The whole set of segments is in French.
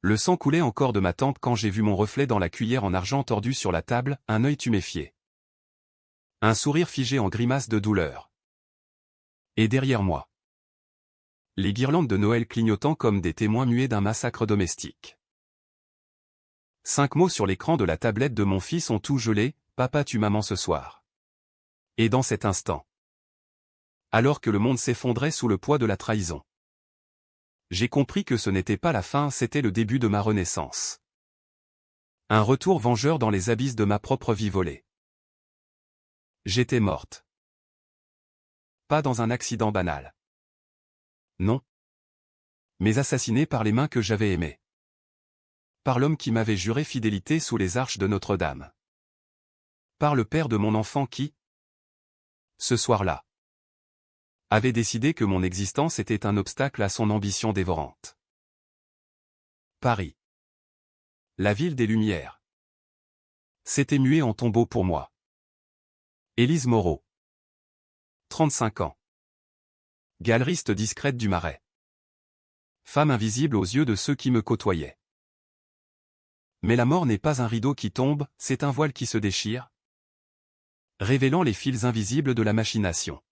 Le sang coulait encore de ma tempe quand j'ai vu mon reflet dans la cuillère en argent tordue sur la table, un œil tuméfié. Un sourire figé en grimace de douleur. Et derrière moi, les guirlandes de Noël clignotant comme des témoins muets d'un massacre domestique. 5 mots sur l'écran de la tablette de mon fils ont tout gelé, « Papa tue maman ce soir ». Et dans cet instant, alors que le monde s'effondrait sous le poids de la trahison, j'ai compris que ce n'était pas la fin, c'était le début de ma renaissance. Un retour vengeur dans les abysses de ma propre vie volée. J'étais morte. Pas dans un accident banal. Non. Mais assassinée par les mains que j'avais aimées. Par l'homme qui m'avait juré fidélité sous les arches de Notre-Dame. Par le père de mon enfant qui, ce soir-là, avait décidé que mon existence était un obstacle à son ambition dévorante. Paris. La ville des Lumières. S'était muée en tombeau pour moi. Élise Moreau. 35 ans. Galeriste discrète du Marais. Femme invisible aux yeux de ceux qui me côtoyaient. Mais la mort n'est pas un rideau qui tombe, c'est un voile qui se déchire, révélant les fils invisibles de la machination.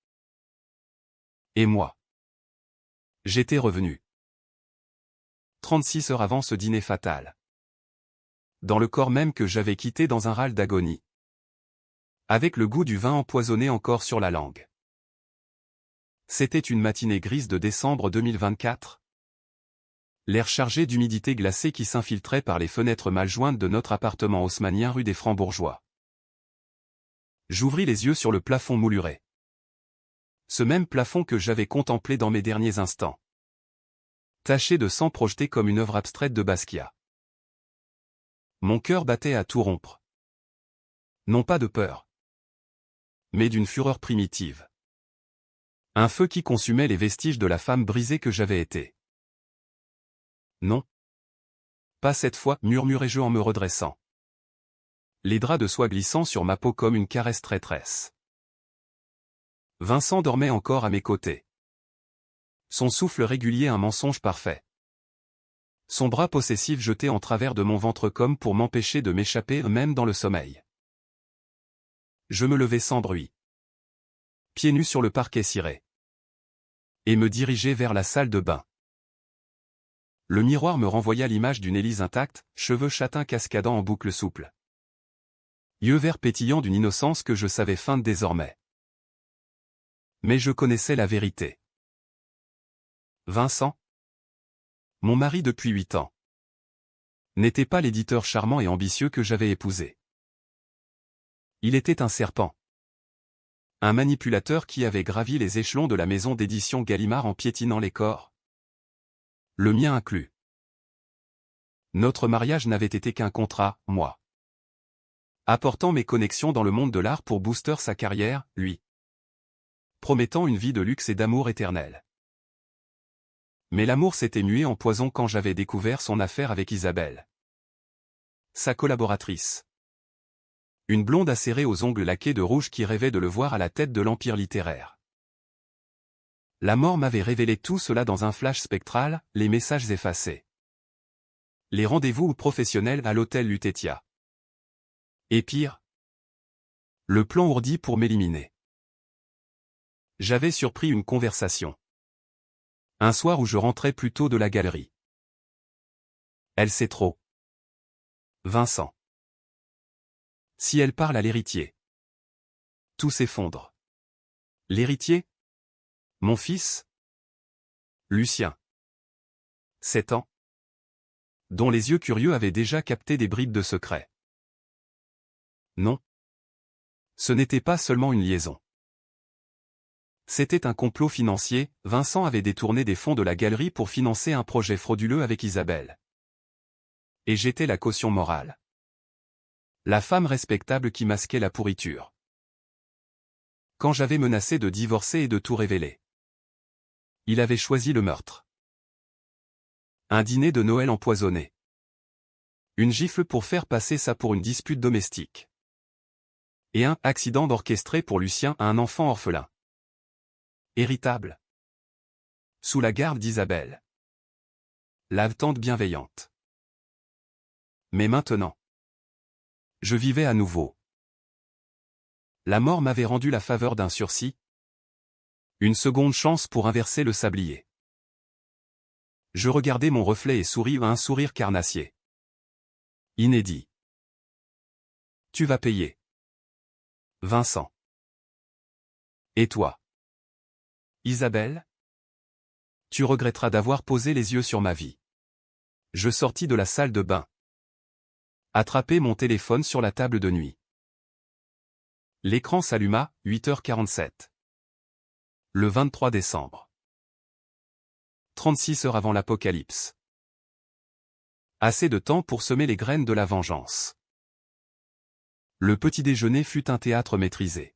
Et moi, j'étais revenu. 36 heures avant ce dîner fatal. Dans le corps même que j'avais quitté dans un râle d'agonie. Avec le goût du vin empoisonné encore sur la langue. C'était une matinée grise de décembre 2024. L'air chargé d'humidité glacée qui s'infiltrait par les fenêtres mal jointes de notre appartement haussmannien rue des Francs-Bourgeois. J'ouvris les yeux sur le plafond mouluré. Ce même plafond que j'avais contemplé dans mes derniers instants. Taché de sang projeté comme une œuvre abstraite de Basquiat. Mon cœur battait à tout rompre. Non pas de peur, mais d'une fureur primitive. Un feu qui consumait les vestiges de la femme brisée que j'avais été. Non. Pas cette fois, murmurai-je en me redressant. Les draps de soie glissant sur ma peau comme une caresse traîtresse. Vincent dormait encore à mes côtés. Son souffle régulier un mensonge parfait. Son bras possessif jeté en travers de mon ventre comme pour m'empêcher de m'échapper même dans le sommeil. Je me levai sans bruit. Pieds nus sur le parquet ciré. Et me dirigeai vers la salle de bain. Le miroir me renvoya l'image d'une Élise intacte, cheveux châtains cascadant en boucles souples. Yeux verts pétillants d'une innocence que je savais feindre désormais. Mais je connaissais la vérité. Vincent, mon mari depuis 8 ans, n'était pas l'éditeur charmant et ambitieux que j'avais épousé. Il était un serpent. Un manipulateur qui avait gravi les échelons de la maison d'édition Gallimard en piétinant les corps. Le mien inclus. Notre mariage n'avait été qu'un contrat, moi. Apportant mes connexions dans le monde de l'art pour booster sa carrière, lui. Promettant une vie de luxe et d'amour éternel. Mais l'amour s'était mué en poison quand j'avais découvert son affaire avec Isabelle. Sa collaboratrice. Une blonde acérée aux ongles laqués de rouge qui rêvait de le voir à la tête de l'empire littéraire. La mort m'avait révélé tout cela dans un flash spectral, les messages effacés. Les rendez-vous professionnels à l'hôtel Lutetia. Et pire, le plan ourdi pour m'éliminer. J'avais surpris une conversation. Un soir où je rentrais plus tôt de la galerie. Elle sait trop. Vincent. Si elle parle à l'héritier. Tout s'effondre. L'héritier? Mon fils? Lucien. 7 ans. Dont les yeux curieux avaient déjà capté des bribes de secret. Non. Ce n'était pas seulement une liaison. C'était un complot financier, Vincent avait détourné des fonds de la galerie pour financer un projet frauduleux avec Isabelle. Et j'étais la caution morale. La femme respectable qui masquait la pourriture. Quand j'avais menacé de divorcer et de tout révéler. Il avait choisi le meurtre. Un dîner de Noël empoisonné. Une gifle pour faire passer ça pour une dispute domestique. Et un accident orchestré pour Lucien, un enfant orphelin. Héritable. Sous la garde d'Isabelle. La tante bienveillante. Mais maintenant, je vivais à nouveau. La mort m'avait rendu la faveur d'un sursis. Une seconde chance pour inverser le sablier. Je regardais mon reflet et souris un sourire carnassier. Inédit. Tu vas payer. Vincent. Et toi? Isabelle? Tu regretteras d'avoir posé les yeux sur ma vie. Je sortis de la salle de bain. Attrapai mon téléphone sur la table de nuit. L'écran s'alluma, 8h47. Le 23 décembre. 36 heures avant l'apocalypse. Assez de temps pour semer les graines de la vengeance. Le petit déjeuner fut un théâtre maîtrisé.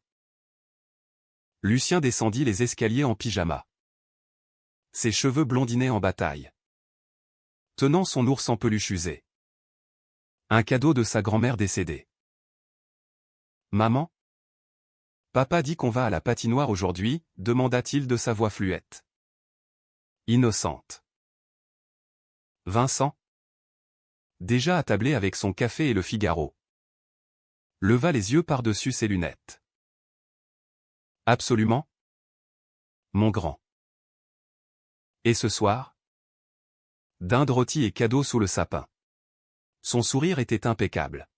Lucien descendit les escaliers en pyjama. Ses cheveux blondinaient en bataille. Tenant son ours en peluche usé. Un cadeau de sa grand-mère décédée. Maman? Papa dit qu'on va à la patinoire aujourd'hui, demanda-t-il de sa voix fluette. Innocente. Vincent? Déjà attablé avec son café et le Figaro. Leva les yeux par-dessus ses lunettes. Absolument. Mon grand. Et ce soir? Dinde rôtie et cadeau sous le sapin. Son sourire était impeccable.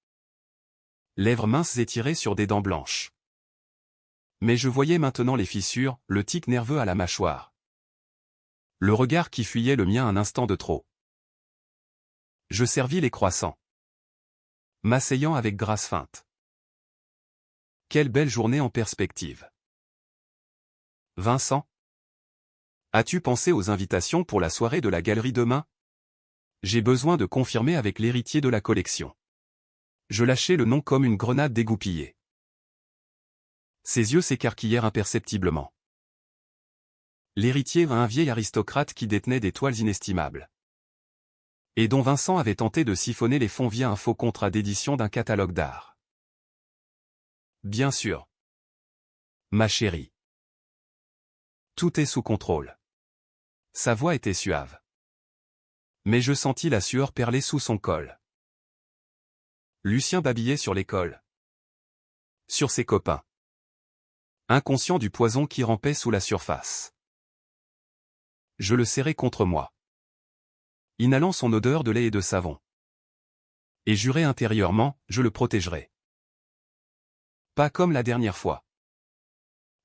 Lèvres minces étirées sur des dents blanches. Mais je voyais maintenant les fissures, le tic nerveux à la mâchoire. Le regard qui fuyait le mien un instant de trop. Je servis les croissants. M'asseyant avec grâce feinte. Quelle belle journée en perspective. Vincent? As-tu pensé aux invitations pour la soirée de la galerie demain? J'ai besoin de confirmer avec l'héritier de la collection. Je lâchai le nom comme une grenade dégoupillée. Ses yeux s'écarquillèrent imperceptiblement. L'héritier un vieil aristocrate qui détenait des toiles inestimables. Et dont Vincent avait tenté de siphonner les fonds via un faux contrat d'édition d'un catalogue d'art. Bien sûr. Ma chérie. Tout est sous contrôle. Sa voix était suave. Mais je sentis la sueur perler sous son col. Lucien babillait sur l'école. Sur ses copains. Inconscient du poison qui rampait sous la surface. Je le serrai contre moi. Inhalant son odeur de lait et de savon. Et jurai intérieurement, je le protégerai. Pas comme la dernière fois.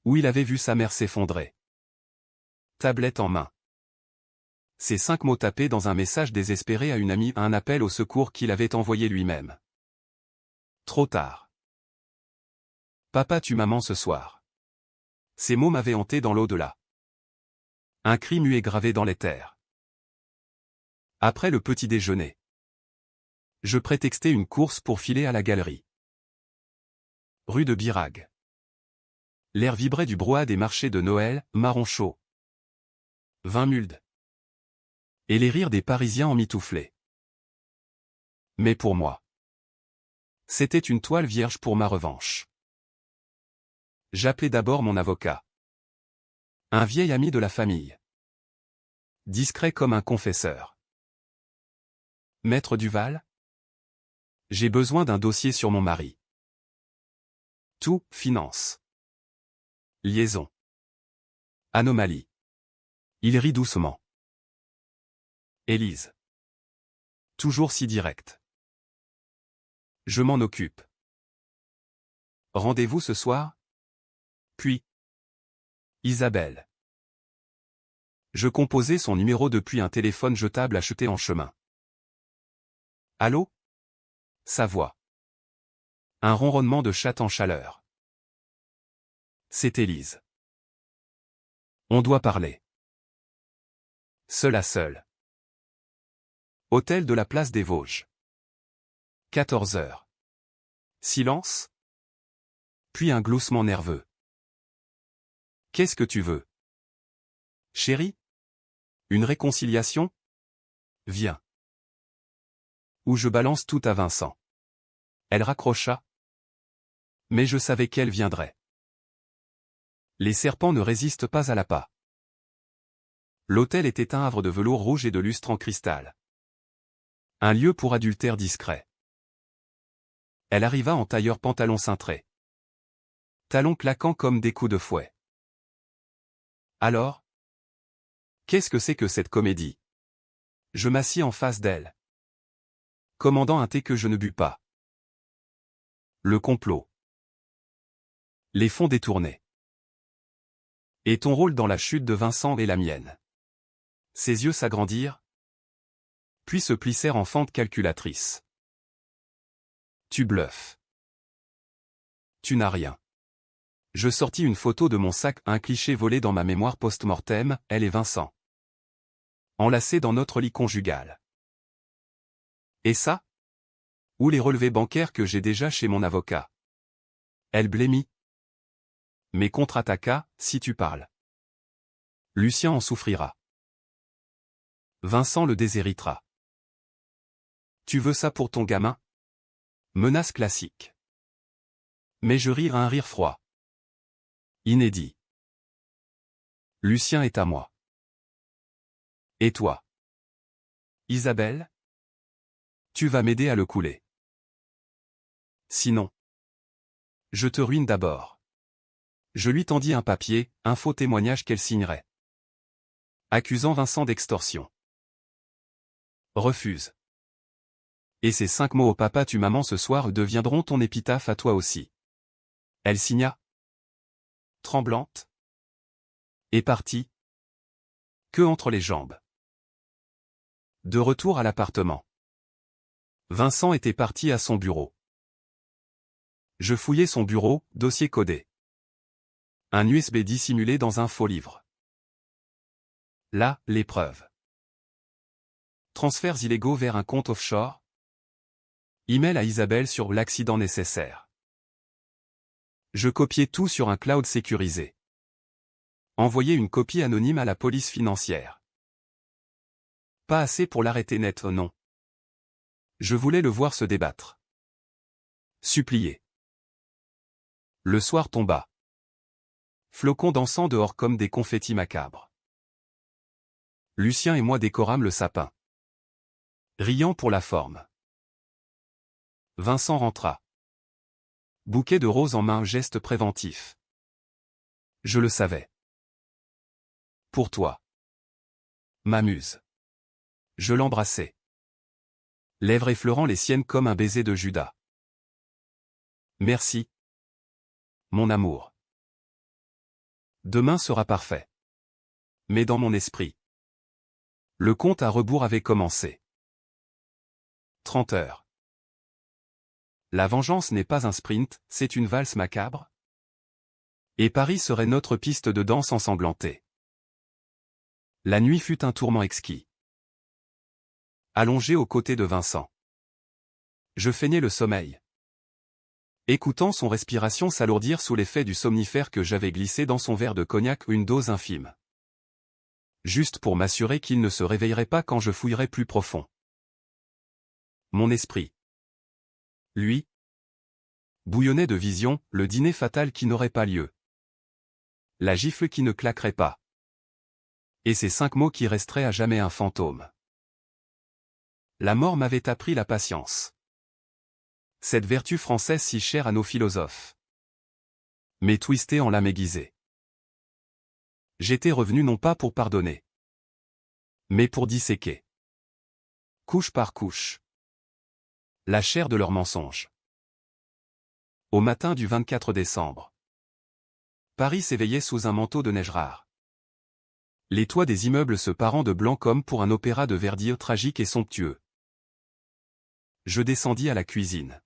Où il avait vu sa mère s'effondrer. Tablette en main. Ces 5 mots tapés dans un message désespéré à une amie, un appel au secours qu'il avait envoyé lui-même. Trop tard. Papa tue maman ce soir. Ces mots m'avaient hanté dans l'au-delà. Un cri muet gravé dans les terres. Après le petit déjeuner. Je prétextai une course pour filer à la galerie. Rue de Birague. L'air vibrait du brouhaha des marchés de Noël, marron chaud. Vin mulde. Et les rires des Parisiens emmitouflés. Mais pour moi. C'était une toile vierge pour ma revanche. J'appelai d'abord mon avocat. Un vieil ami de la famille. Discret comme un confesseur. Maître Duval? J'ai besoin d'un dossier sur mon mari. Tout, finance. Liaison. Anomalie. Il rit doucement. Élise. Toujours si direct. Je m'en occupe. Rendez-vous ce soir? Puis. Isabelle. Je composai son numéro depuis un téléphone jetable acheté en chemin. Allô? Sa voix. Un ronronnement de chatte en chaleur. C'est Élise. On doit parler. Seul à seul. Hôtel de la place des Vosges. 14 heures. Silence. Puis un gloussement nerveux. Qu'est-ce que tu veux? Chérie? Une réconciliation? Viens. Ou je balance tout à Vincent. Elle raccrocha. Mais je savais qu'elle viendrait. Les serpents ne résistent pas à l'appât. L'hôtel était un havre de velours rouge et de lustre en cristal. Un lieu pour adultère discret. Elle arriva en tailleur pantalon cintré. Talons claquants comme des coups de fouet. Alors? Qu'est-ce que c'est que cette comédie? Je m'assis en face d'elle, commandant un thé que je ne bus pas. Le complot. Les fonds détournés. Et ton rôle dans la chute de Vincent et la mienne. Ses yeux s'agrandirent, puis se plissèrent en fente calculatrice. Tu bluffes. Tu n'as rien. Je sortis une photo de mon sac, un cliché volé dans ma mémoire post-mortem, elle et Vincent. Enlacés dans notre lit conjugal. Et ça? Ou les relevés bancaires que j'ai déjà chez mon avocat? Elle blêmit. Mais contre-attaqua, si tu parles. Lucien en souffrira. Vincent le déshéritera. Tu veux ça pour ton gamin? Menace classique. Mais je ris un rire froid. Inédit. Lucien est à moi. Et toi? Isabelle? Tu vas m'aider à le couler. Sinon. Je te ruine d'abord. Je lui tendis un papier, un faux témoignage qu'elle signerait. Accusant Vincent d'extorsion. Refuse. Et ces 5 mots au papa tu maman ce soir deviendront ton épitaphe à toi aussi. Elle signa. Tremblante. Et partit. Que entre les jambes. De retour à l'appartement. Vincent était parti à son bureau. Je fouillai son bureau, dossier codé. Un USB dissimulé dans un faux livre. Là, les preuves. Transferts illégaux vers un compte offshore. Email à Isabelle sur l'accident nécessaire. Je copiai tout sur un cloud sécurisé. Envoyai une copie anonyme à la police financière. Pas assez pour l'arrêter net, non. Je voulais le voir se débattre. Supplier. Le soir tomba. Flocons dansant dehors comme des confettis macabres. Lucien et moi décorâmes le sapin. Riant pour la forme. Vincent rentra. Bouquet de roses en main, geste préventif. Je le savais. Pour toi. M'amuse. Je l'embrassai. Lèvres effleurant les siennes comme un baiser de Judas. Merci. Mon amour. Demain sera parfait. Mais dans mon esprit. Le compte à rebours avait commencé. 30 heures. La vengeance n'est pas un sprint, c'est une valse macabre. Et Paris serait notre piste de danse ensanglantée. La nuit fut un tourment exquis. Allongé aux côtés de Vincent. Je feignais le sommeil. Écoutant son respiration s'alourdir sous l'effet du somnifère que j'avais glissé dans son verre de cognac, une dose infime. Juste pour m'assurer qu'il ne se réveillerait pas quand je fouillerais plus profond. Mon esprit. Lui. Bouillonnait de visions, le dîner fatal qui n'aurait pas lieu. La gifle qui ne claquerait pas. Et ces 5 mots qui resteraient à jamais un fantôme. La mort m'avait appris la patience. Cette vertu française si chère à nos philosophes. Mais twistée en lame aiguisée. J'étais revenu non pas pour pardonner, mais pour disséquer. Couche par couche. La chair de leurs mensonges. Au matin du 24 décembre. Paris s'éveillait sous un manteau de neige rare. Les toits des immeubles se parant de blanc comme pour un opéra de Verdi tragique et somptueux. Je descendis à la cuisine.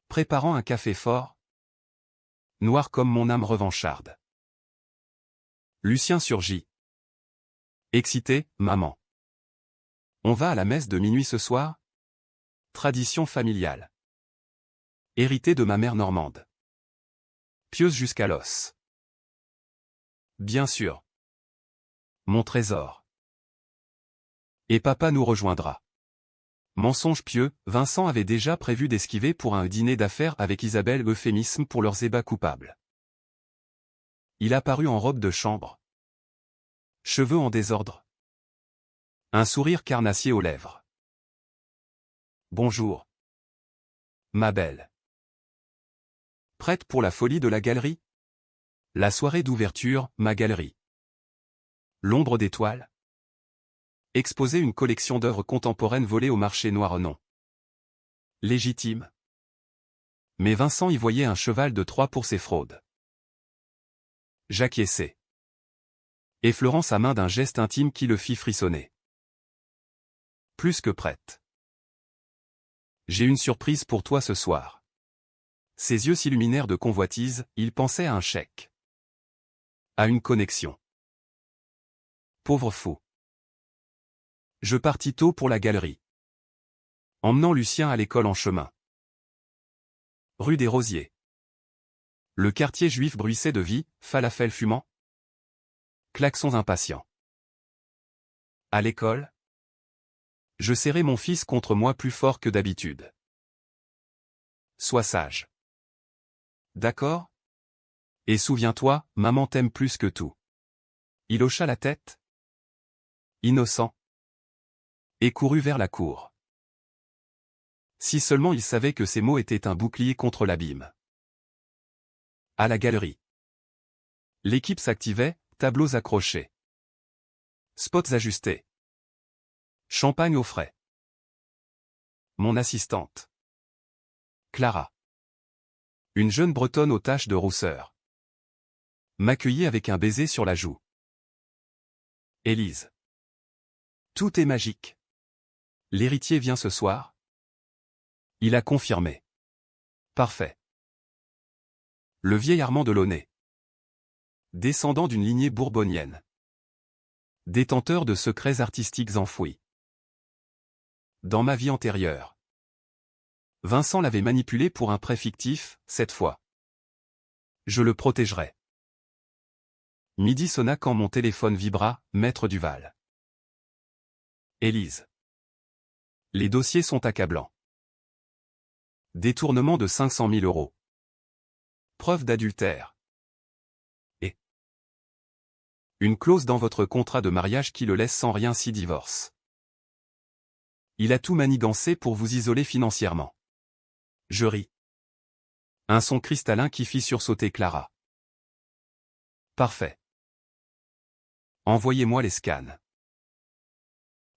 Préparant un café fort. Noir comme mon âme revancharde. Lucien surgit. Excité, maman. On va à la messe de minuit ce soir? Tradition familiale. Héritée de ma mère normande. Pieuse jusqu'à l'os. Bien sûr. Mon trésor. Et papa nous rejoindra. Mensonge pieux, Vincent avait déjà prévu d'esquiver pour un dîner d'affaires avec Isabelle, euphémisme pour leurs ébats coupables. Il apparut en robe de chambre. Cheveux en désordre. Un sourire carnassier aux lèvres. Bonjour. ma belle. Prête pour la folie de la galerie? La soirée d'ouverture, ma galerie. L'ombre d'étoiles. Exposer une collection d'œuvres contemporaines volées au marché noir non. Légitime. Mais Vincent y voyait un cheval de Troie pour ses fraudes. J'acquiesçai. Effleurant sa main d'un geste intime qui le fit frissonner. Plus que prête. J'ai une surprise pour toi ce soir. Ses yeux s'illuminèrent de convoitise, il pensait à un chèque. À une connexion. Pauvre fou. Je partis tôt pour la galerie. Emmenant Lucien à l'école en chemin. Rue des Rosiers. Le quartier juif bruissait de vie, falafel fumant. Klaxons impatients. À l'école. Je serrai mon fils contre moi plus fort que d'habitude. Sois sage. D'accord? Et souviens-toi, maman t'aime plus que tout. Il hocha la tête. Innocent. Et courut vers la cour. Si seulement il savait que ces mots étaient un bouclier contre l'abîme. À la galerie. L'équipe s'activait, tableaux accrochés. Spots ajustés. Champagne au frais. Mon assistante. Clara. Une jeune bretonne aux taches de rousseur. M'accueillit avec un baiser sur la joue. Élise. Tout est magique. L'héritier vient ce soir? Il a confirmé. Parfait. Le vieil Armand Delaunay. Descendant d'une lignée bourbonienne. Détenteur de secrets artistiques enfouis. Dans ma vie antérieure. Vincent l'avait manipulé pour un prêt fictif, cette fois. Je le protégerai. Midi sonna quand mon téléphone vibra, Maître Duval. Élise. Les dossiers sont accablants. Détournement de 500 000 euros. Preuve d'adultère. Et une clause dans votre contrat de mariage qui le laisse sans rien si divorce. Il a tout manigancé pour vous isoler financièrement. Je ris. Un son cristallin qui fit sursauter Clara. Parfait. Envoyez-moi les scans.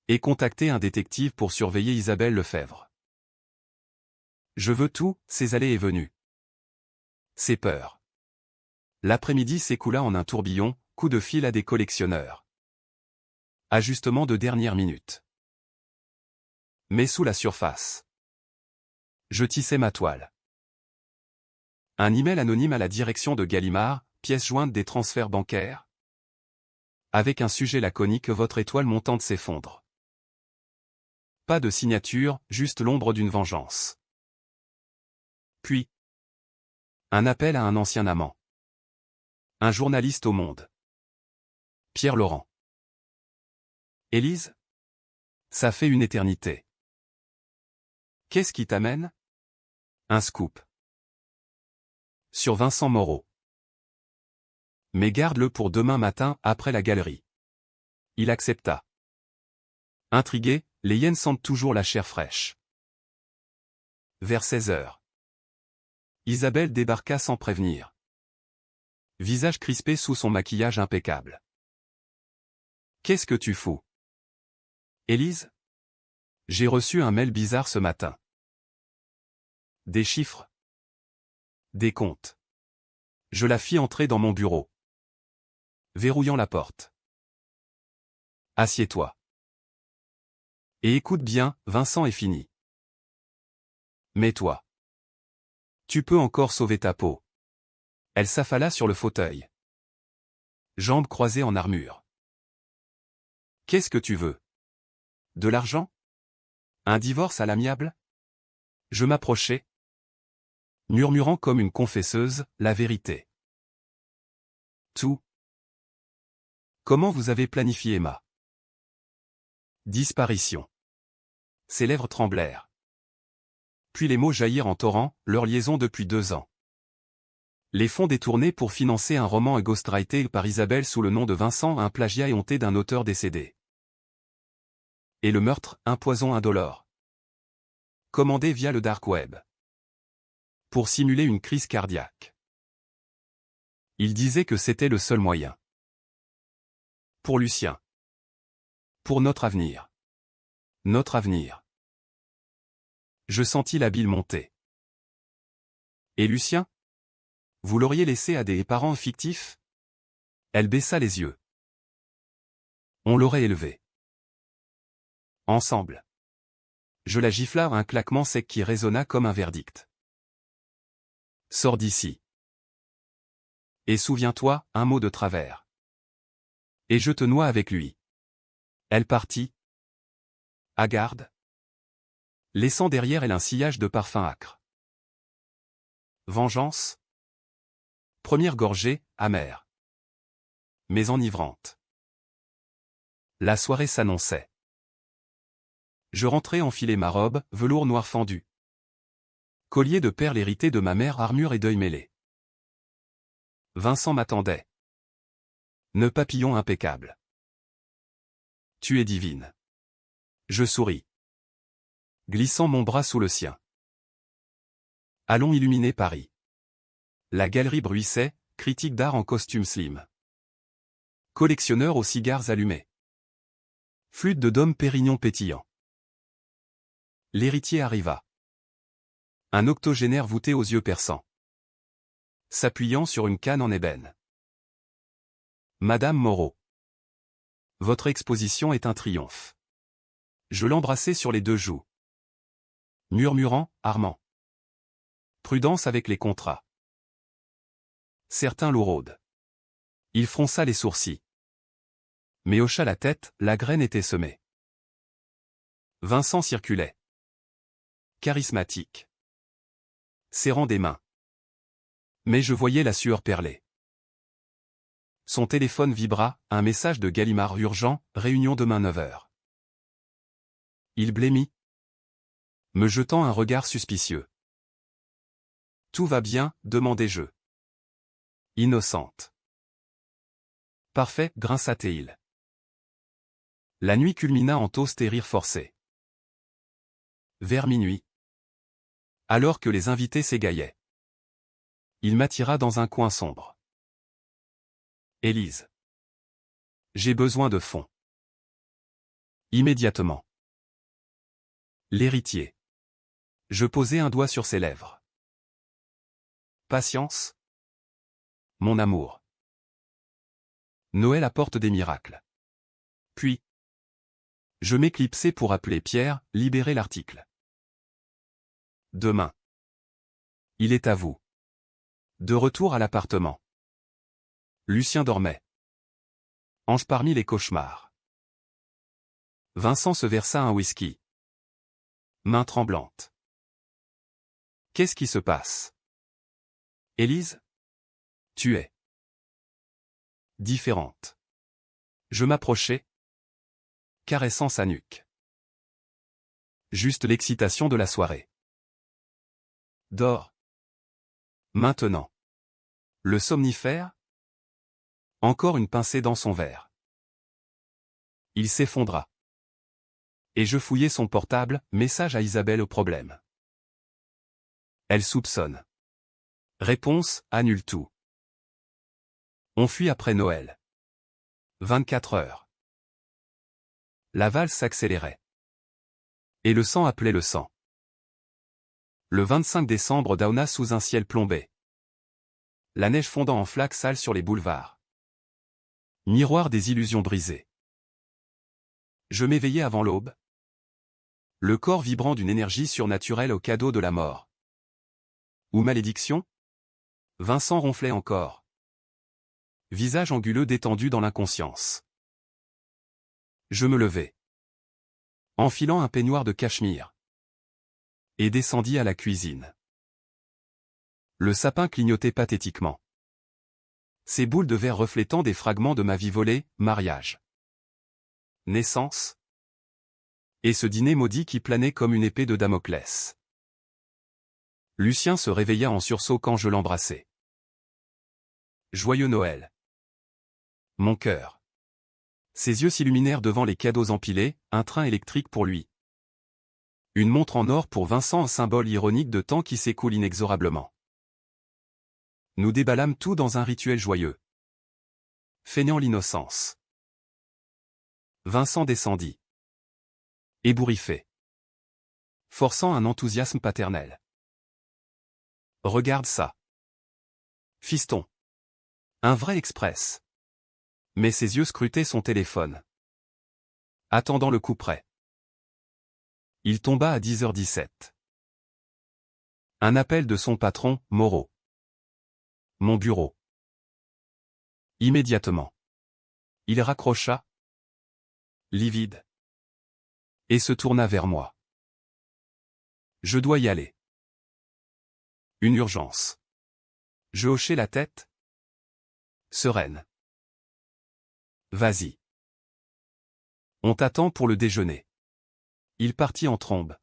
Et contactez un détective pour surveiller Isabelle Lefebvre. Je veux tout, ses allées et venues. Ses peurs. L'après-midi s'écoula en un tourbillon, coup de fil à des collectionneurs. Ajustement de dernière minute. Mais sous la surface. Je tissais ma toile. Un email anonyme à la direction de Gallimard, pièce jointe des transferts bancaires. Avec un sujet laconique, votre étoile montante s'effondre. Pas de signature, juste l'ombre d'une vengeance. Puis, un appel à un ancien amant. Un journaliste au Monde. Pierre Laurent. Élise? Ça fait une éternité. Qu'est-ce qui t'amène? Un scoop. Sur Vincent Moreau. Mais garde-le pour demain matin, après la galerie. Il accepta. Intrigué, les hyènes sentent toujours la chair fraîche. Vers 16 heures. Isabelle débarqua sans prévenir. Visage crispé sous son maquillage impeccable. Qu'est-ce que tu fous? Élise? J'ai reçu un mail bizarre ce matin. Des chiffres. Des comptes. Je la fis entrer dans mon bureau. Verrouillant la porte. Assieds-toi. Et écoute bien, Vincent est fini. Mais toi. Tu peux encore sauver ta peau. Elle s'affala sur le fauteuil. Jambes croisées en armure. Qu'est-ce que tu veux? De l'argent? Un divorce à l'amiable? Je m'approchai. Murmurant comme une confesseuse, la vérité. Tout. Comment vous avez planifié ma disparition? Ses lèvres tremblèrent. Puis les mots jaillirent en torrent, leur liaison depuis 2 ans. Les fonds détournés pour financer un roman ghostwrité par Isabelle sous le nom de Vincent, un plagiat éhonté d'un auteur décédé. Et le meurtre, un poison indolore. Commandé via le dark web. Pour simuler une crise cardiaque. Il disait que c'était le seul moyen. Pour Lucien. Pour notre avenir. Notre avenir. Je sentis la bile monter. Et Lucien? Vous l'auriez laissé à des parents fictifs? Elle baissa les yeux. On l'aurait élevé. Ensemble. Je la gifla, un claquement sec qui résonna comme un verdict. Sors d'ici. Et souviens-toi, un mot de travers. Et je te noie avec lui. Elle partit. Hagarde. Laissant derrière elle un sillage de parfums âcres. Vengeance. Première gorgée, amère. Mais enivrante. La soirée s'annonçait. Je rentrais enfiler ma robe, velours noir fendu. Collier de perles hérité de ma mère, armure et deuil mêlé. Vincent m'attendait. Nœud papillon impeccable. Tu es divine. Je souris. Glissant mon bras sous le sien. Allons illuminer Paris. La galerie bruissait, critique d'art en costume slim. Collectionneur aux cigares allumés. Flûte de Dom Pérignon pétillant. L'héritier arriva. Un octogénaire voûté aux yeux perçants. S'appuyant sur une canne en ébène. Madame Moreau. Votre exposition est un triomphe. Je l'embrassai sur les deux joues. Murmurant, Armand. Prudence avec les contrats. Certains l'ouraude. Il fronça les sourcils. Mais hocha la tête, la graine était semée. Vincent circulait. Charismatique. Serrant des mains. Mais je voyais la sueur perler. Son téléphone vibra, un message de Gallimard urgent, réunion demain 9h. Il blêmit, me jetant un regard suspicieux. Tout va bien, demandai-je. Innocente. Parfait, grinça-t-il. La nuit culmina en toast et rire forcé. Vers minuit. Alors que les invités s'égaillaient. Il m'attira dans un coin sombre. Élise. J'ai besoin de fonds. Immédiatement. L'héritier. Je posai un doigt sur ses lèvres. Patience. Mon amour. Noël apporte des miracles. Puis. Je m'éclipsai pour appeler Pierre, libérer l'article. Demain. Il est à vous. De retour à l'appartement. Lucien dormait. Ange parmi les cauchemars. Vincent se versa un whisky. Main tremblante. Qu'est-ce qui se passe? Élise? Tu es différente. Je m'approchai, caressant sa nuque. Juste l'excitation de la soirée. Dors. Maintenant. Le somnifère? Encore une pincée dans son verre. Il s'effondra. Et je fouillai son portable, message à Isabelle au problème. Elle soupçonne. Réponse, annule tout. On fuit après Noël. 24 heures. La valse s'accélérait. Et le sang appelait le sang. Le 25 décembre Dauna sous un ciel plombé. La neige fondant en flaques sales sur les boulevards. Miroir des illusions brisées. Je m'éveillai avant l'aube. Le corps vibrant d'une énergie surnaturelle au cadeau de la mort. Ou malédiction? Vincent ronflait encore. Visage anguleux détendu dans l'inconscience. Je me levai. Enfilant un peignoir de cachemire. Et descendis à la cuisine. Le sapin clignotait pathétiquement. Ses boules de verre reflétant des fragments de ma vie volée, mariage. Naissance. Et ce dîner maudit qui planait comme une épée de Damoclès. Lucien se réveilla en sursaut quand je l'embrassai. Joyeux Noël. Mon cœur. Ses yeux s'illuminèrent devant les cadeaux empilés, un train électrique pour lui. Une montre en or pour Vincent, un symbole ironique de temps qui s'écoule inexorablement. Nous déballâmes tout dans un rituel joyeux. Feignant l'innocence. Vincent descendit. Ébouriffé. Forçant un enthousiasme paternel. Regarde ça. Fiston. Un vrai express. Mais ses yeux scrutaient son téléphone. Attendant le coup près. Il tomba à 10h17. Un appel de son patron, Moreau. Mon bureau. Immédiatement. Il raccrocha. Livide. Et se tourna vers moi. Je dois y aller. Une urgence. Je hochai la tête. Sereine. Vas-y. On t'attend pour le déjeuner. Il partit en trombe.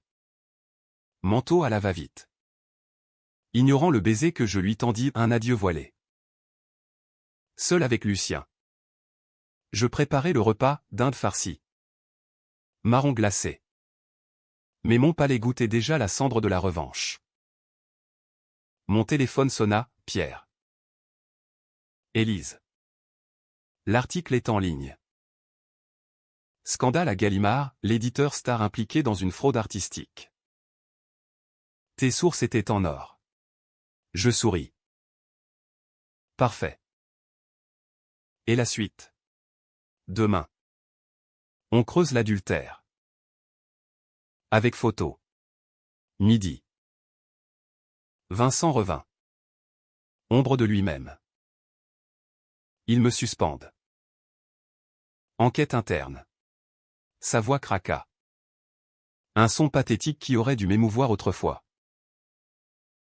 Manteau à la va-vite. Ignorant le baiser que je lui tendis, un adieu voilé. Seul avec Lucien. Je préparai le repas, dinde farcie. Marron glacé. Mais mon palais goûtait déjà la cendre de la revanche. Mon téléphone sonna, Pierre. Élise. L'article est en ligne. Scandale à Gallimard, l'éditeur star impliqué dans une fraude artistique. Tes sources étaient en or. Je souris. Parfait. Et la suite? Demain. On creuse l'adultère. Avec photo. Midi. Vincent revint. Ombre de lui-même. Il me suspende. Enquête interne. Sa voix craqua. Un son pathétique qui aurait dû m'émouvoir autrefois.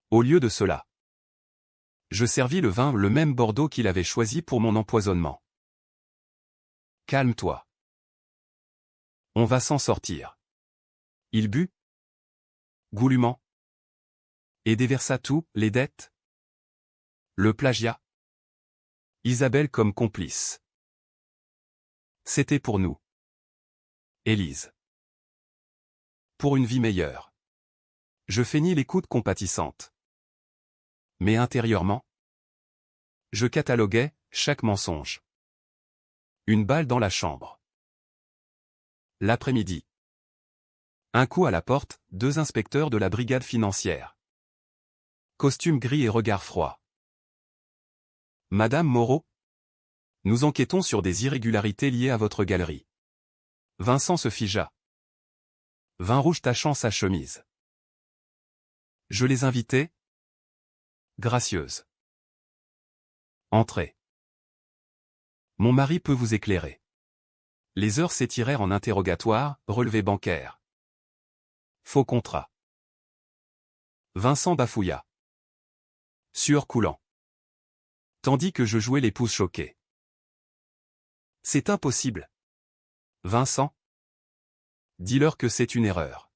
Au lieu de cela, je servis le vin, le même Bordeaux qu'il avait choisi pour mon empoisonnement. Calme-toi. On va s'en sortir. Il but goulûment et déversa tout, les dettes, le plagiat, Isabelle comme complice. C'était pour nous. Élise. Pour une vie meilleure. Je feignis l'écoute compatissante. Mais intérieurement, je cataloguais chaque mensonge. Une balle dans la chambre. L'après-midi. Un coup à la porte, 2 inspecteurs de la brigade financière. Costume gris et regard froid. Madame Moreau? Nous enquêtons sur des irrégularités liées à votre galerie. Vincent se figea. Vin rouge tachant sa chemise. Je les invitais. Gracieuse. Entrez. Mon mari peut vous éclairer. Les heures s'étirèrent en interrogatoire, relevé bancaire. Faux contrat. Vincent bafouilla. Sueur coulant. Tandis que je jouais les pouces choqués. C'est impossible. Vincent? Dis-leur que c'est une erreur.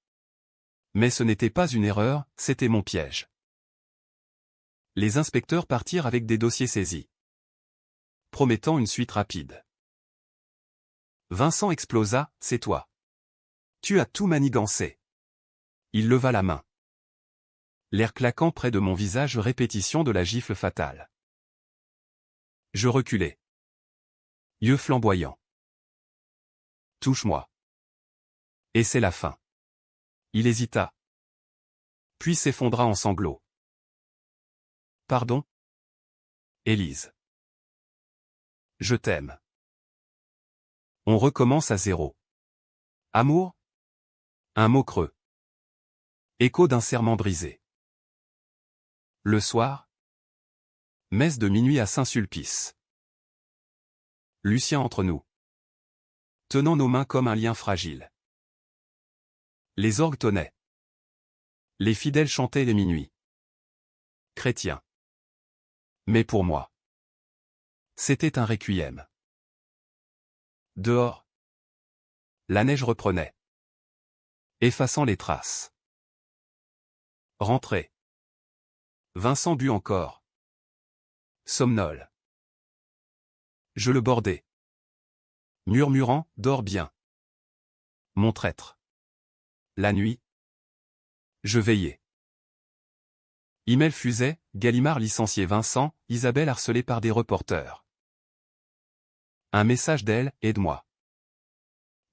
Mais ce n'était pas une erreur, c'était mon piège. Les inspecteurs partirent avec des dossiers saisis, promettant une suite rapide. Vincent explosa, c'est toi. Tu as tout manigancé. Il leva la main. L'air claquant près de mon visage, répétition de la gifle fatale. Je reculai. Yeux flamboyants. Touche-moi. Et c'est la fin. Il hésita. Puis s'effondra en sanglots. Pardon? Élise. Je t'aime. On recommence à zéro. Amour? Un mot creux. Écho d'un serment brisé. Le soir? Messe de minuit à Saint-Sulpice. Lucien entre nous. Tenant nos mains comme un lien fragile. Les orgues tonnaient. Les fidèles chantaient les minuits. Chrétien. Mais pour moi, c'était un requiem. Dehors, la neige reprenait, effaçant les traces. Rentré. Vincent but encore. Somnole. Je le bordai. Murmurant, dors bien. Mon traître. La nuit, Je veillais. Email fusait, Gallimard licencié Vincent, Isabelle harcelée par des reporters. Un message d'elle, aide-moi.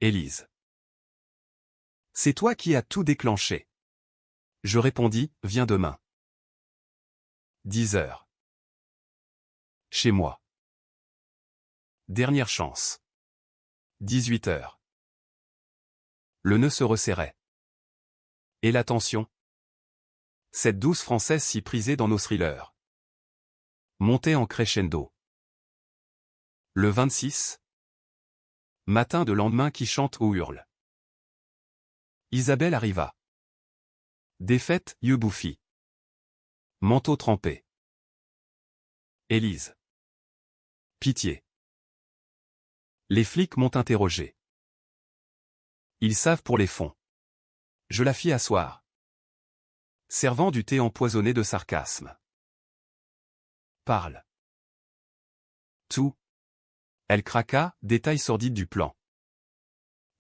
Élise. C'est toi qui as tout déclenché. Je répondis, viens demain. 10 heures. Chez moi. Dernière chance. 18 heures. Le nœud se resserrait. Et la tension? Cette douce française si prisée dans nos thrillers. Montait en crescendo. Le 26. Matin de lendemain qui chante ou hurle. Isabelle arriva. Défaite, yeux bouffis. Manteau trempé. Élise. Pitié. Les flics m'ont interrogé. Ils savent pour les fonds. Je la fis asseoir. Servant du thé empoisonné de sarcasme. Parle. Tout. Elle craqua, détail sordide du plan.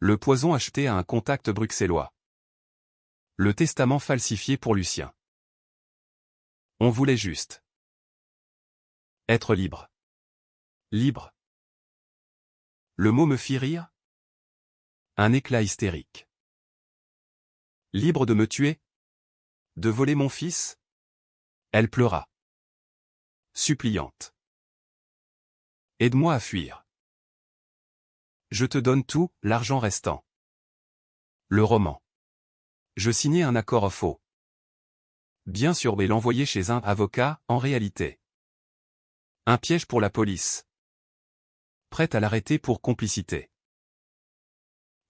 Le poison acheté à un contact bruxellois. Le testament falsifié pour Lucien. On voulait juste être libre. Libre. Le mot me fit rire. Un éclat hystérique. Libre de me tuer? De voler mon fils? Elle pleura. Suppliante. Aide-moi à fuir. Je te donne tout, l'argent restant. Le roman. Je signai un accord faux. Bien sûr, mais l'envoyer chez un avocat, en réalité. Un piège pour la police. Prête à l'arrêter pour complicité.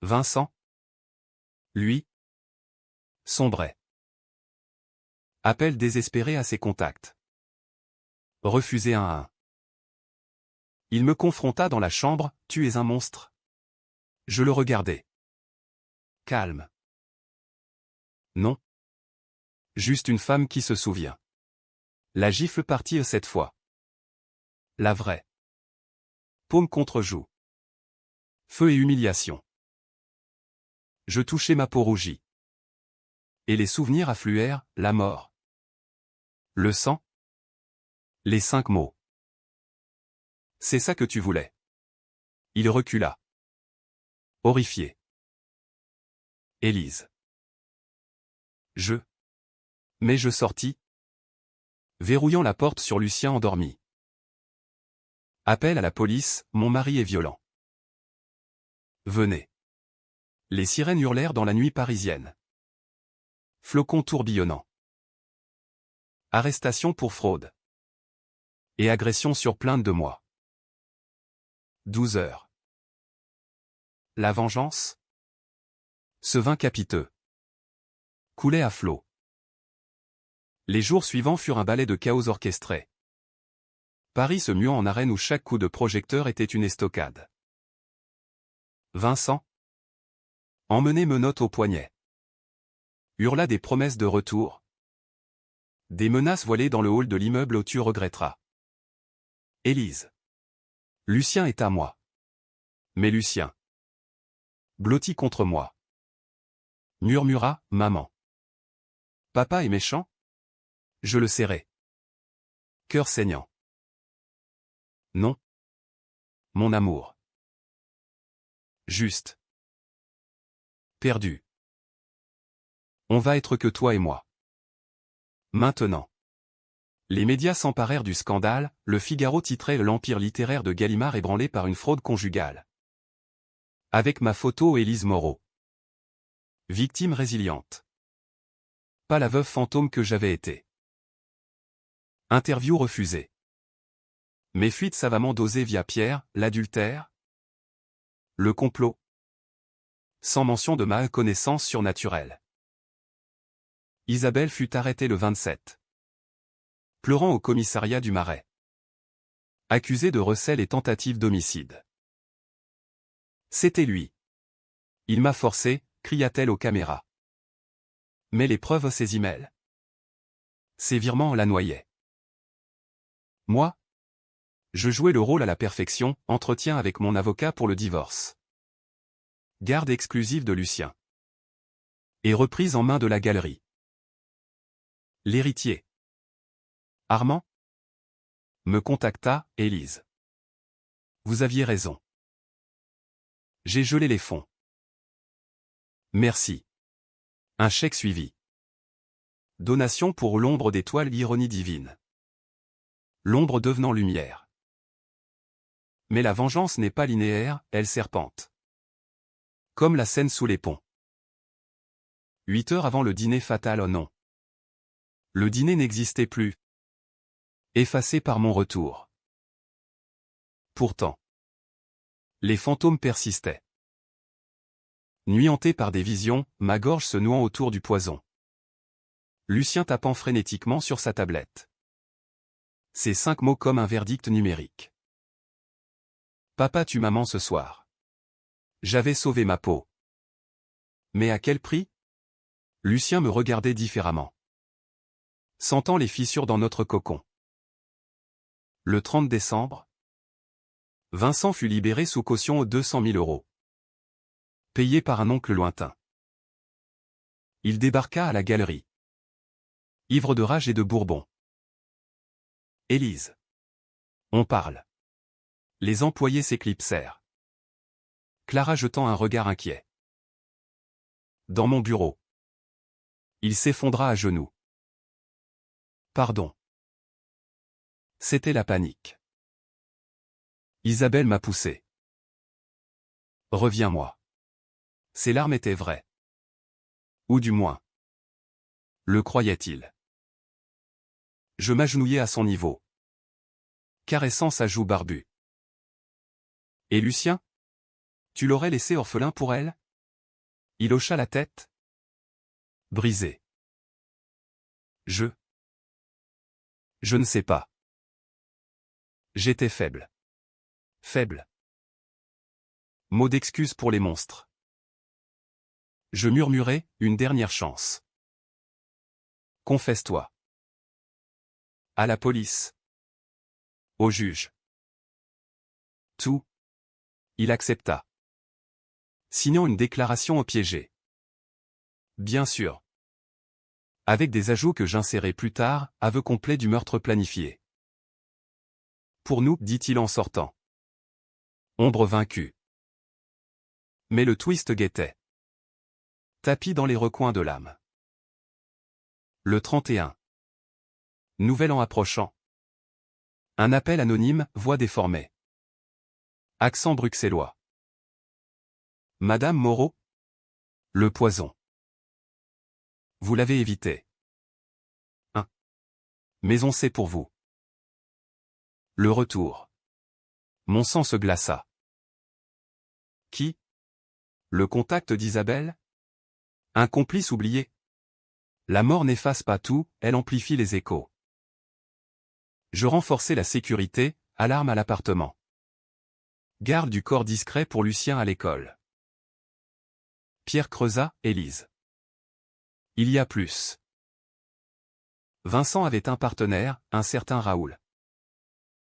Vincent. Lui. Sombrait. Appel désespéré à ses contacts. Refusé un à un. Il me confronta dans la chambre, tu es un monstre. Je le regardais. Calme. Non. Juste une femme qui se souvient. La gifle partit cette fois. La vraie. Paume contre joue. Feu et humiliation. Je touchai ma peau rougie. Et les souvenirs affluèrent, la mort. Le sang. Les 5 mots. C'est ça que tu voulais. Il recula. Horrifié. Élise. Mais je sortis. Verrouillant la porte sur Lucien endormi. Appel à la police, mon mari est violent. Venez. Les sirènes hurlèrent dans la nuit parisienne. Flocons tourbillonnants. Arrestation pour fraude. Et agression sur plainte de moi. 12 heures. La vengeance? Ce vin capiteux. Coulait à flot. Les jours suivants furent un ballet de chaos orchestré. Paris se muant en arène où chaque coup de projecteur était une estocade. Vincent. Emmené menottes au poignet. Hurla des promesses de retour. Des menaces voilées dans le hall de l'immeuble où tu regretteras. Élise. Lucien est à moi. Mais Lucien. Blotti contre moi. Murmura, maman. Papa est méchant? Je le serrai. Cœur saignant. Non. Mon amour. Juste. Perdu. On va être que toi et moi. Maintenant. Les médias s'emparèrent du scandale, le Figaro titrait l'empire littéraire de Gallimard ébranlé par une fraude conjugale. Avec ma photo Élise Moreau. Victime résiliente. Pas la veuve fantôme que j'avais été. Interview refusée. Mes fuites savamment dosées via Pierre, l'adultère. Le complot. Sans mention de ma connaissance surnaturelle. Isabelle fut arrêtée le 27. Pleurant au commissariat du Marais. Accusée de recel et tentative d'homicide. C'était lui. Il m'a forcé, cria-t-elle aux caméras. Mais les preuves, ses emails. Ses virements la noyaient. Moi? Je jouais le rôle à la perfection, entretien avec mon avocat pour le divorce. Garde exclusive de Lucien. Et reprise en main de la galerie. L'héritier. Armand? Me contacta, Élise. Vous aviez raison. J'ai gelé les fonds. Merci. Un chèque suivi. Donation pour l'ombre d'étoile, l'ironie divine. L'ombre devenant lumière. Mais la vengeance n'est pas linéaire, elle serpente. Comme la scène sous les ponts. 8 heures avant le dîner fatal, oh non. Le dîner n'existait plus. Effacé par mon retour. Pourtant. Les fantômes persistaient. Nuit hantée par des visions, ma gorge se nouant autour du poison. Lucien tapant frénétiquement sur sa tablette. Ces 5 mots comme un verdict numérique. Papa tue maman ce soir. J'avais sauvé ma peau. Mais à quel prix? Lucien me regardait différemment. Sentant les fissures dans notre cocon. Le 30 décembre, Vincent fut libéré sous caution aux 200 000 €. Payé par un oncle lointain. Il débarqua à la galerie. Ivre de rage et de bourbon. Élise. On parle. Les employés s'éclipsèrent. Clara jetant un regard inquiet. Dans mon bureau. Il s'effondra à genoux. Pardon. C'était la panique. Isabelle m'a poussé. Reviens-moi. Ses larmes étaient vraies. Ou du moins. Le croyait-il. Je m'agenouillai à son niveau. Caressant sa joue barbue. Et Lucien? Tu l'aurais laissé orphelin pour elle? Il hocha la tête. Brisé. Je ne sais pas. J'étais faible. Faible. Mot d'excuse pour les monstres. Je murmurai, une dernière chance. Confesse-toi. À la police. Au juge. Tout. Il accepta. Signant une déclaration au piégé. Bien sûr. Avec des ajouts que j'insérai plus tard, aveu complet du meurtre planifié. Pour nous, dit-il en sortant. Ombre vaincue. Mais le twist guettait. Tapis dans les recoins de l'âme. Le 31. Nouvel an approchant. Un appel anonyme, voix déformée. Accent bruxellois. Madame Moreau? Le poison. Vous l'avez évité. Mais on sait pour vous. Le retour. Mon sang se glaça. Qui? Le contact d'Isabelle? Un complice oublié? La mort n'efface pas tout, elle amplifie les échos. Je renforçai la sécurité, alarme à l'appartement. Garde du corps discret pour Lucien à l'école. Pierre creusa, Élise. Il y a plus. Vincent avait un partenaire, un certain Raoul.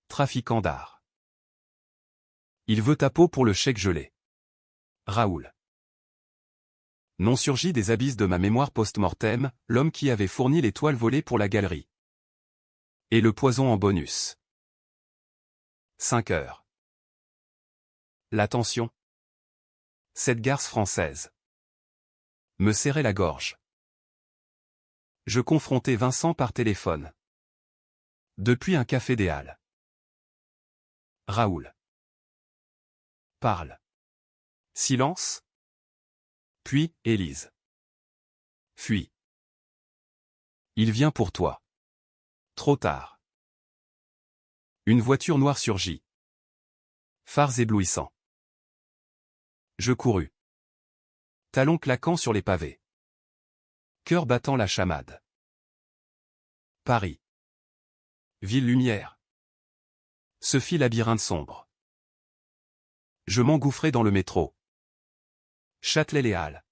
Trafiquant d'art. Il veut ta peau pour le chèque gelé. Raoul. Nom surgit des abysses de ma mémoire post-mortem, l'homme qui avait fourni les toiles volées pour la galerie. Et le poison en bonus. 5 heures. La tension. Cette garce française. Me serrait la gorge. Je confrontai Vincent par téléphone. Depuis un café des Halles. Raoul. Parle. Silence. Puis, Élise. Fuis. Il vient pour toi. Trop tard. Une voiture noire surgit. Phares éblouissants. Je courus. Talons claquant sur les pavés. Cœur battant la chamade. Paris. Ville lumière. Ce fit labyrinthe sombre. Je m'engouffrai dans le métro. Châtelet-Les Halles.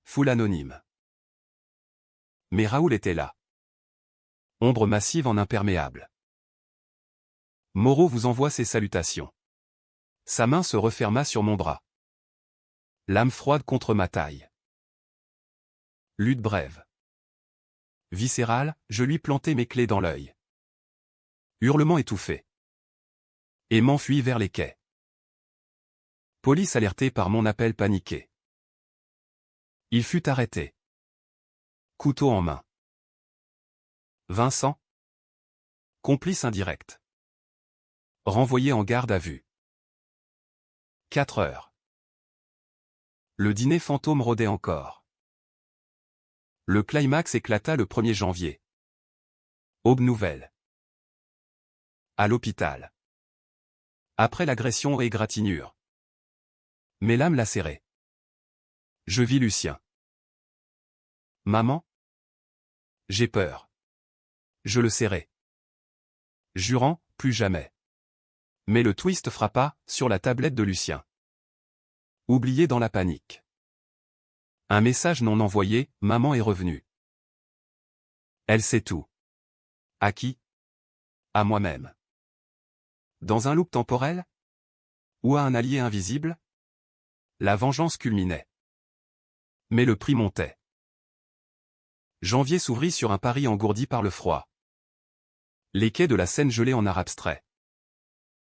Foule anonyme. Mais Raoul était là. Ombre massive en imperméable. Moreau vous envoie ses salutations. Sa main se referma sur mon bras. Lame froide contre ma taille. Lutte brève. Viscéral, je lui plantai mes clés dans l'œil. Hurlement étouffé. Et m'enfuis vers les quais. Police alertée par mon appel paniqué. Il fut arrêté. Couteau en main. Vincent. Complice indirect. Renvoyé en garde à vue. 4 heures. Le dîner fantôme rôdait encore. Le climax éclata le 1er janvier. Aube nouvelle. À l'hôpital. Après l'agression et égratignure. Mes lames lacérées. Je vis Lucien. Maman? J'ai peur. Je le serrai. Jurant, plus jamais. Mais le twist frappa, sur la tablette de Lucien. Oublié dans la panique. Un message non envoyé, maman est revenue. Elle sait tout. À qui? À moi-même. Dans un loop temporel? Ou à un allié invisible? La vengeance culminait. Mais le prix montait. Janvier s'ouvrit sur un Paris engourdi par le froid. Les quais de la Seine gelés en art abstrait.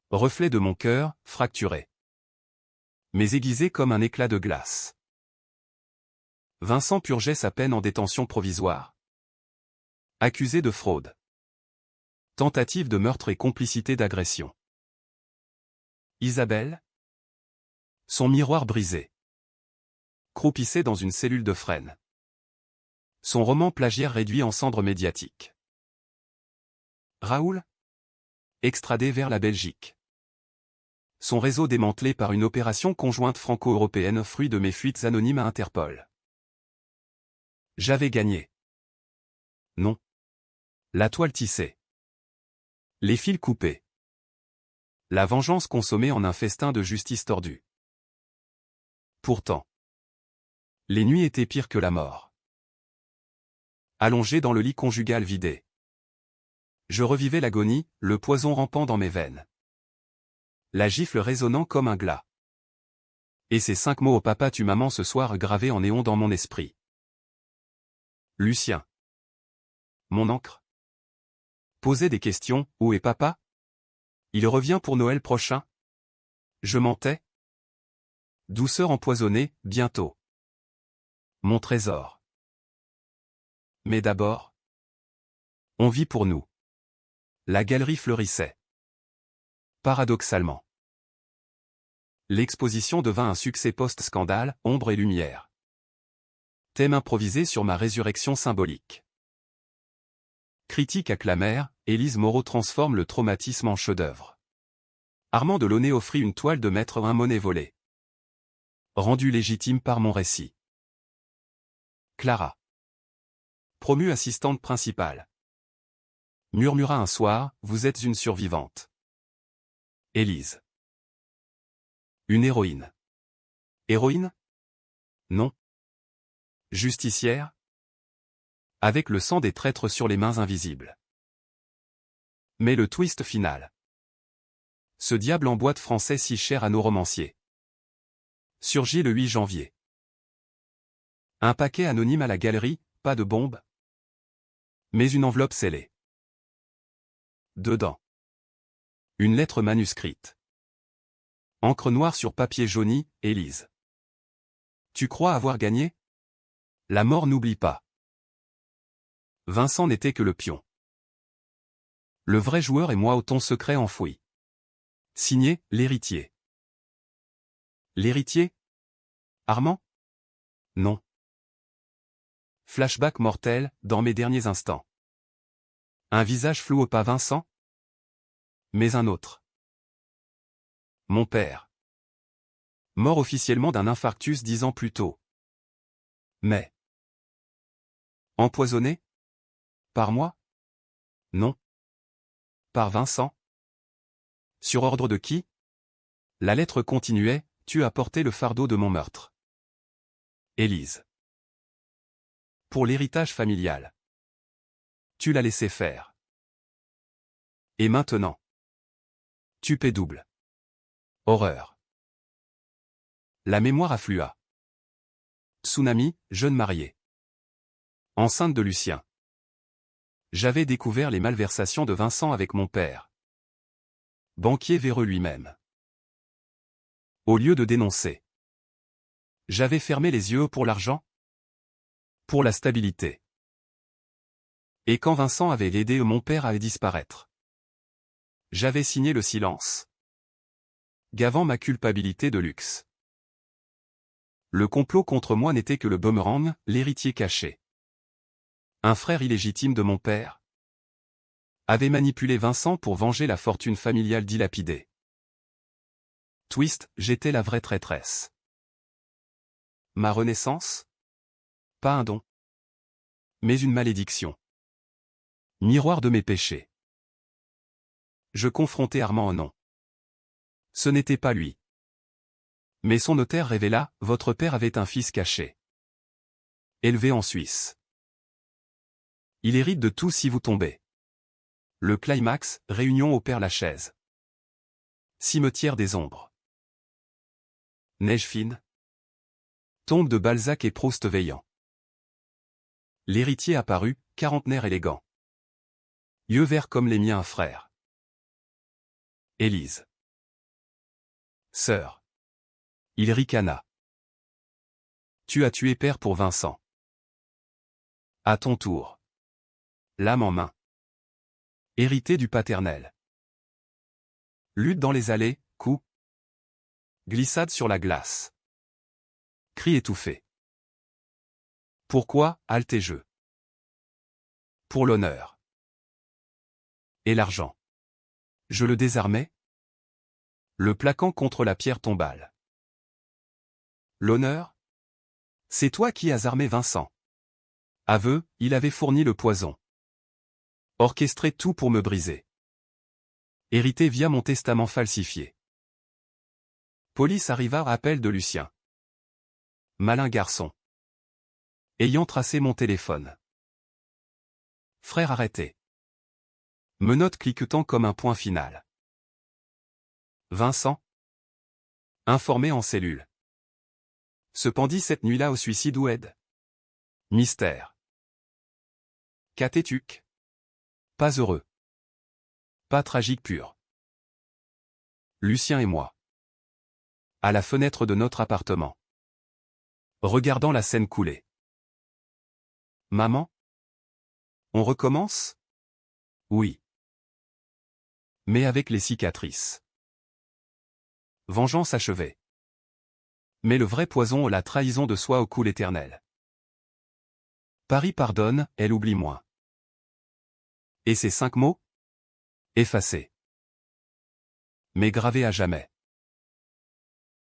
Reflet de mon cœur, fracturé. Mais aiguisé comme un éclat de glace. Vincent purgeait sa peine en détention provisoire. Accusé de fraude. Tentative de meurtre et complicité d'agression. Isabelle? Son miroir brisé. Croupissait dans une cellule de Fresnes. Son roman plagiaire réduit en cendres médiatiques. Raoul? Extradé vers la Belgique. Son réseau démantelé par une opération conjointe franco-européenne fruit de mes fuites anonymes à Interpol. J'avais gagné. Non. La toile tissée. Les fils coupés. La vengeance consommée en un festin de justice tordue. Pourtant. Les nuits étaient pires que la mort. Allongé dans le lit conjugal vidé. Je revivais l'agonie, le poison rampant dans mes veines. La gifle résonnant comme un glas. Et ces 5 mots au papa tue maman ce soir gravés en néon dans mon esprit. Lucien. Mon encre. Poser des questions, où est papa? Il revient pour Noël prochain? Je mentais? Douceur empoisonnée, bientôt. Mon trésor. Mais d'abord, on vit pour nous. La galerie fleurissait. Paradoxalement. L'exposition devint un succès post-scandale, ombre et lumière. Thème improvisé sur ma résurrection symbolique. Critique acclamèrent, Élise Moreau transforme le traumatisme en chef-d'œuvre. Armand Delaunay offrit une toile de maître un monnaie volée. Rendu légitime par mon récit. Clara. Promue assistante principale. Murmura un soir, vous êtes une survivante. Élise. Une héroïne. Héroïne? Non. Justicière? Avec le sang des traîtres sur les mains invisibles. Mais le twist final. Ce diable en boîte français si cher à nos romanciers. Surgit le 8 janvier. Un paquet anonyme à la galerie, pas de bombe. Mais une enveloppe scellée. Dedans. Une lettre manuscrite. Encre noire sur papier jauni, Élise. Tu crois avoir gagné? La mort n'oublie pas. Vincent n'était que le pion. Le vrai joueur est moi au ton secret enfoui. Signé, l'héritier. L'héritier? Armand? Non. Flashback mortel, dans mes derniers instants. Un visage flou au pas Vincent? Mais un autre. Mon père. Mort officiellement d'un infarctus 10 ans plus tôt. Mais. Empoisonné? Par moi? Non. Par Vincent? Sur ordre de qui? La lettre continuait, tu as porté le fardeau de mon meurtre. Élise. Pour l'héritage familial. Tu l'as laissé faire. Et maintenant? Tu paies double. Horreur. La mémoire afflua. Tsunami, jeune mariée. Enceinte de Lucien. J'avais découvert les malversations de Vincent avec mon père. Banquier véreux lui-même. Au lieu de dénoncer, j'avais fermé les yeux pour l'argent, pour la stabilité. Et quand Vincent avait aidé mon père à disparaître, j'avais signé le silence, gavant ma culpabilité de luxe. Le complot contre moi n'était que le boomerang, l'héritier caché. Un frère illégitime de mon père avait manipulé Vincent pour venger la fortune familiale dilapidée. Twist, j'étais la vraie traîtresse. Ma renaissance? Pas un don, mais une malédiction. Miroir de mes péchés. Je confrontai Armand au nom. Ce n'était pas lui. Mais son notaire révéla, votre père avait un fils caché. Élevé en Suisse. Il hérite de tout si vous tombez. Le climax, réunion au Père-Lachaise. Cimetière des ombres. Neige fine. Tombe de Balzac et Proust veillant. L'héritier apparut, quarantenaire élégant. Yeux verts comme les miens, un frère. Élise. Sœur. Il ricana. Tu as tué père pour Vincent. À ton tour. L'âme en main. Hérité du paternel. Lutte dans les allées, coups. Glissade sur la glace. Cri étouffé. Pourquoi, halte et jeu? Pour l'honneur. Et l'argent. Je le désarmais, le plaquant contre la pierre tombale. L'honneur? C'est toi qui as armé Vincent. Aveu, il avait fourni le poison. Orchestré tout pour me briser. Hérité via mon testament falsifié. Police arriva à appel de Lucien. Malin garçon. Ayant tracé mon téléphone. Frère arrêté. Menottes cliquetant comme un point final. Vincent? Informé en cellule. Se pendit cette nuit-là au suicide ou aide? Mystère. Cathétuque. Pas heureux. Pas tragique pur. Lucien et moi. À la fenêtre de notre appartement. Regardant la scène couler. Maman? On recommence? Oui. Mais avec les cicatrices. Vengeance achevée. Mais le vrai poison, la trahison de soi au cool éternel. Paris pardonne, elle oublie moins. Et ces 5 mots? Effacés. Mais gravés à jamais.